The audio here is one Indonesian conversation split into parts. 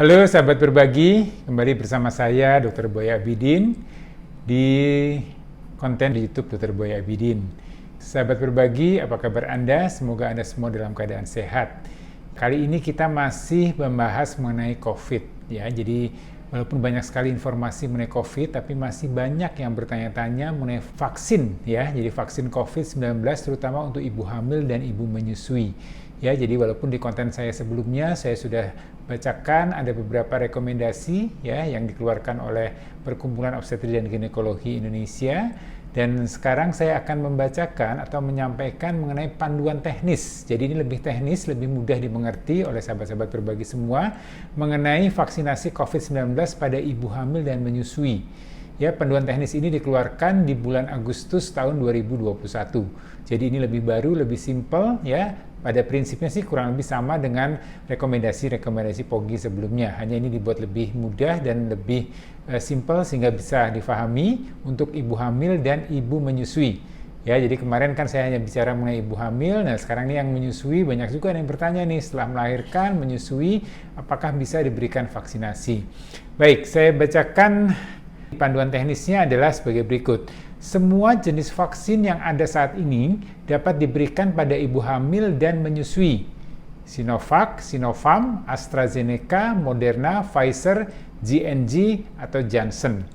Halo sahabat berbagi, kembali bersama saya Dr. Boy Abidin di konten di YouTube Dr. Boy Abidin. Sahabat berbagi, apa kabar Anda? Semoga Anda semua dalam keadaan sehat. Kali ini kita masih membahas mengenai COVID ya. Jadi walaupun banyak sekali informasi mengenai COVID, tapi masih banyak yang bertanya-tanya mengenai vaksin ya. Jadi vaksin COVID-19 terutama untuk ibu hamil dan ibu menyusui. Ya, jadi walaupun di konten saya sebelumnya saya sudah bacakan ada beberapa rekomendasi ya yang dikeluarkan oleh Perkumpulan Obstetri dan Ginekologi Indonesia, dan sekarang saya akan membacakan atau menyampaikan mengenai panduan teknis. Jadi ini lebih teknis, lebih mudah dimengerti oleh sahabat-sahabat berbagi semua mengenai vaksinasi COVID-19 pada ibu hamil dan menyusui. Ya, panduan teknis ini dikeluarkan di bulan Agustus tahun 2021. Jadi ini lebih baru, lebih simpel ya. Pada prinsipnya sih kurang lebih sama dengan rekomendasi-rekomendasi POGI sebelumnya. Hanya ini dibuat lebih mudah dan lebih simpel sehingga bisa difahami untuk ibu hamil dan ibu menyusui. Ya, jadi kemarin kan saya hanya bicara mengenai ibu hamil, nah sekarang ini yang menyusui banyak juga yang bertanya nih setelah melahirkan, menyusui, apakah bisa diberikan vaksinasi. Baik, saya bacakan panduan teknisnya adalah sebagai berikut. Semua jenis vaksin yang ada saat ini dapat diberikan pada ibu hamil dan menyusui. Sinovac, Sinopharm, AstraZeneca, Moderna, Pfizer, J&J, atau Janssen.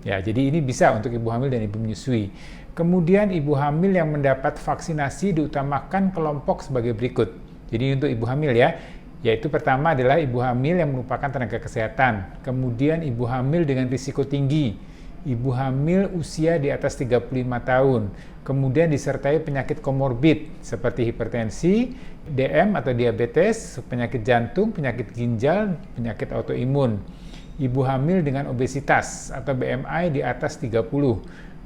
Ya, jadi ini bisa untuk ibu hamil dan ibu menyusui. Kemudian ibu hamil yang mendapat vaksinasi diutamakan kelompok sebagai berikut. Jadi untuk ibu hamil ya, yaitu pertama adalah ibu hamil yang merupakan tenaga kesehatan, kemudian ibu hamil dengan risiko tinggi, ibu hamil usia di atas 35 tahun, kemudian disertai penyakit komorbid seperti hipertensi, DM atau diabetes, penyakit jantung, penyakit ginjal, penyakit autoimun, ibu hamil dengan obesitas atau BMI di atas 30,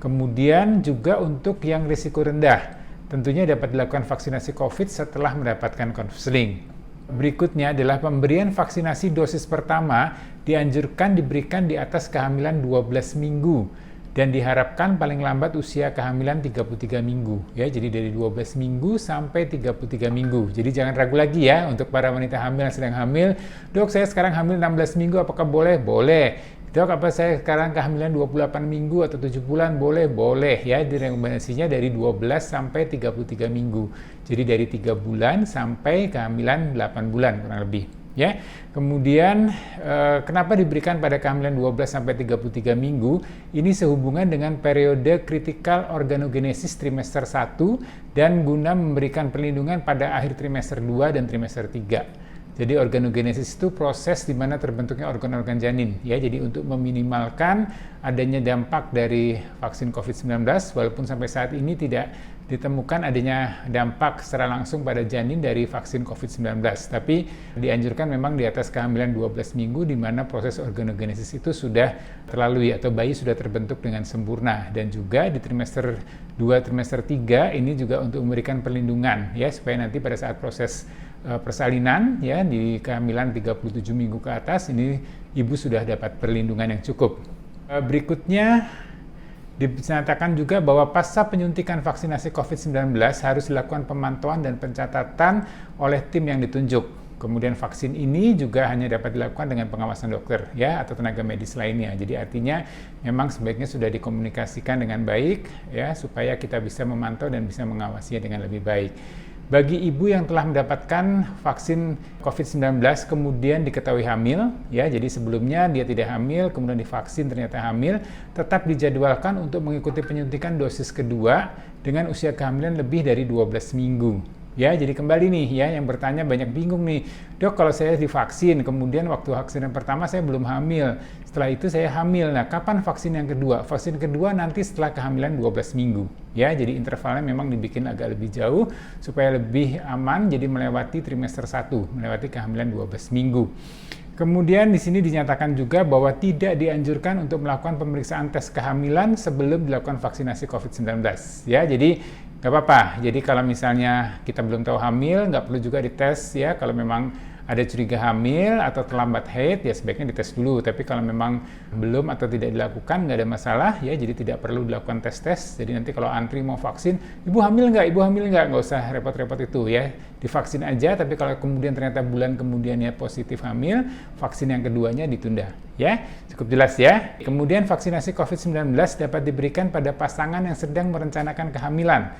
kemudian juga untuk yang risiko rendah, tentunya dapat dilakukan vaksinasi COVID setelah mendapatkan konseling. Berikutnya adalah pemberian vaksinasi dosis pertama dianjurkan diberikan di atas kehamilan 12 minggu dan diharapkan paling lambat usia kehamilan 33 minggu ya. Jadi dari 12 minggu sampai 33 minggu. Jadi jangan ragu lagi ya untuk para wanita hamil yang sedang hamil. Dok, saya sekarang hamil 16 minggu, apakah boleh? Boleh. Dok, apa saya sekarang kehamilan 28 minggu atau 7 bulan? Boleh, boleh ya. Direkomendasinya dari 12 sampai 33 minggu. Jadi dari 3 bulan sampai kehamilan 8 bulan kurang lebih. Ya. Kemudian kenapa diberikan pada kehamilan 12 sampai 33 minggu? Ini sehubungan dengan periode kritikal organogenesis trimester 1 dan guna memberikan perlindungan pada akhir trimester 2 dan trimester 3. Jadi organogenesis itu proses di mana terbentuknya organ-organ janin ya. Jadi untuk meminimalkan adanya dampak dari vaksin COVID-19, walaupun sampai saat ini tidak ditemukan adanya dampak secara langsung pada janin dari vaksin COVID-19, tapi dianjurkan memang di atas kehamilan 12 minggu di mana proses organogenesis itu sudah terlalui atau bayi sudah terbentuk dengan sempurna, dan juga di trimester 2, trimester 3 ini juga untuk memberikan perlindungan ya supaya nanti pada saat proses persalinan ya di kehamilan 37 minggu ke atas ini ibu sudah dapat perlindungan yang cukup. Berikutnya dinyatakan juga bahwa pasca penyuntikan vaksinasi COVID-19 harus dilakukan pemantauan dan pencatatan oleh tim yang ditunjuk. Kemudian vaksin ini juga hanya dapat dilakukan dengan pengawasan dokter ya atau tenaga medis lainnya. Jadi artinya memang sebaiknya sudah dikomunikasikan dengan baik ya supaya kita bisa memantau dan bisa mengawasinya dengan lebih baik. Bagi ibu yang telah mendapatkan vaksin COVID-19 kemudian diketahui hamil, ya, jadi sebelumnya dia tidak hamil, kemudian divaksin ternyata hamil, tetap dijadwalkan untuk mengikuti penyuntikan dosis kedua dengan usia kehamilan lebih dari 12 minggu. Ya, jadi kembali nih ya, yang bertanya banyak bingung nih, dok kalau saya divaksin, kemudian waktu vaksin yang pertama saya belum hamil, setelah itu saya hamil, nah kapan vaksin yang kedua? Vaksin kedua nanti setelah kehamilan 12 minggu. Ya, jadi intervalnya memang dibikin agak lebih jauh supaya lebih aman, jadi melewati trimester 1, melewati kehamilan 12 minggu. Kemudian di sini dinyatakan juga bahwa tidak dianjurkan untuk melakukan pemeriksaan tes kehamilan sebelum dilakukan vaksinasi COVID-19. Ya, jadi nggak apa-apa. Jadi kalau misalnya kita belum tahu hamil, nggak perlu juga dites ya. Kalau memang ada curiga hamil atau terlambat haid, ya sebaiknya dites dulu. Tapi kalau memang belum atau tidak dilakukan, nggak ada masalah, ya jadi tidak perlu dilakukan tes-tes. Jadi nanti kalau antri mau vaksin, ibu hamil nggak usah repot-repot itu ya. Divaksin aja, tapi kalau kemudian ternyata bulan kemudiannya positif hamil, vaksin yang keduanya ditunda. Ya, cukup jelas ya. Kemudian vaksinasi COVID-19 dapat diberikan pada pasangan yang sedang merencanakan kehamilan.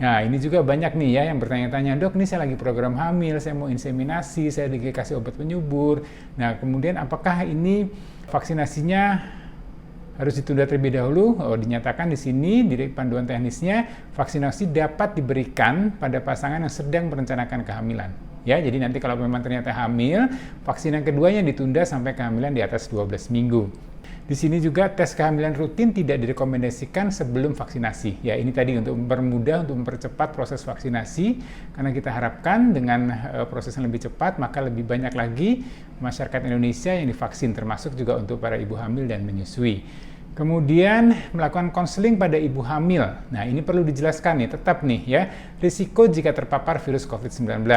Nah, ini juga banyak nih ya yang bertanya-tanya, dok, ini saya lagi program hamil, saya mau inseminasi, saya dikasih obat penyubur. Nah, kemudian apakah ini vaksinasinya harus ditunda terlebih dahulu? Oh, dinyatakan di sini di panduan teknisnya, vaksinasi dapat diberikan pada pasangan yang sedang merencanakan kehamilan. Ya, jadi nanti kalau memang ternyata hamil, vaksin yang keduanya ditunda sampai kehamilan di atas 12 minggu. Di sini juga tes kehamilan rutin tidak direkomendasikan sebelum vaksinasi. Ya, ini tadi untuk mempermudah, untuk mempercepat proses vaksinasi, karena kita harapkan dengan proses yang lebih cepat, maka lebih banyak lagi masyarakat Indonesia yang divaksin, termasuk juga untuk para ibu hamil dan menyusui. Kemudian melakukan konseling pada ibu hamil. Nah, ini perlu dijelaskan nih, tetap nih ya, risiko jika terpapar virus COVID-19,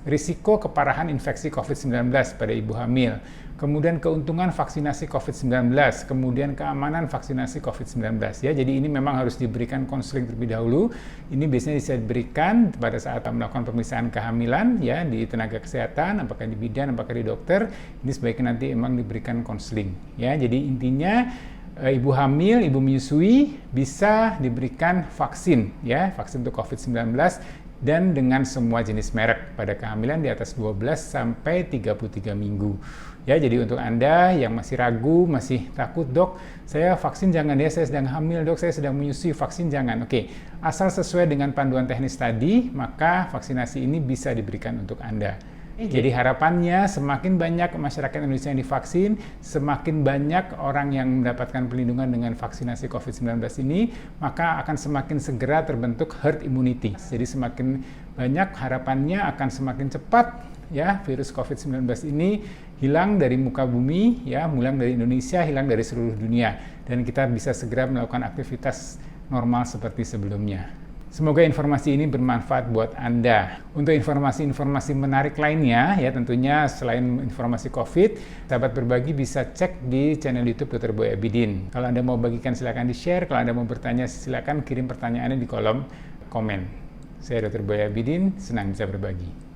risiko keparahan infeksi COVID-19 pada ibu hamil, kemudian keuntungan vaksinasi COVID-19, kemudian keamanan vaksinasi COVID-19 ya. Jadi ini memang harus diberikan konseling terlebih dahulu. Ini biasanya bisa diberikan pada saat melakukan pemeriksaan kehamilan ya di tenaga kesehatan, apakah di bidan, apakah di dokter. Ini sebaiknya nanti emang diberikan konseling ya. Jadi intinya ibu hamil, ibu menyusui bisa diberikan vaksin ya, vaksin untuk COVID-19 dan dengan semua jenis merek pada kehamilan di atas 12 sampai 33 minggu. Ya, jadi untuk Anda yang masih ragu, masih takut, dok, saya vaksin jangan ya, saya sedang hamil, dok, saya sedang menyusui, vaksin jangan. Oke, asal sesuai dengan panduan teknis tadi, maka vaksinasi ini bisa diberikan untuk Anda. Jadi harapannya semakin banyak masyarakat Indonesia yang divaksin, semakin banyak orang yang mendapatkan perlindungan dengan vaksinasi COVID-19 ini, maka akan semakin segera terbentuk herd immunity. Jadi semakin banyak harapannya akan semakin cepat ya virus COVID-19 ini hilang dari muka bumi, ya, hilang dari Indonesia, hilang dari seluruh dunia, dan kita bisa segera melakukan aktivitas normal seperti sebelumnya. Semoga informasi ini bermanfaat buat Anda. Untuk informasi-informasi menarik lainnya, ya tentunya selain informasi COVID, sahabat berbagi bisa cek di channel YouTube Dr. Boy Abidin. Kalau Anda mau bagikan silakan di-share, kalau Anda mau bertanya silakan kirim pertanyaannya di kolom komen. Saya Dr. Boy Abidin, senang bisa berbagi.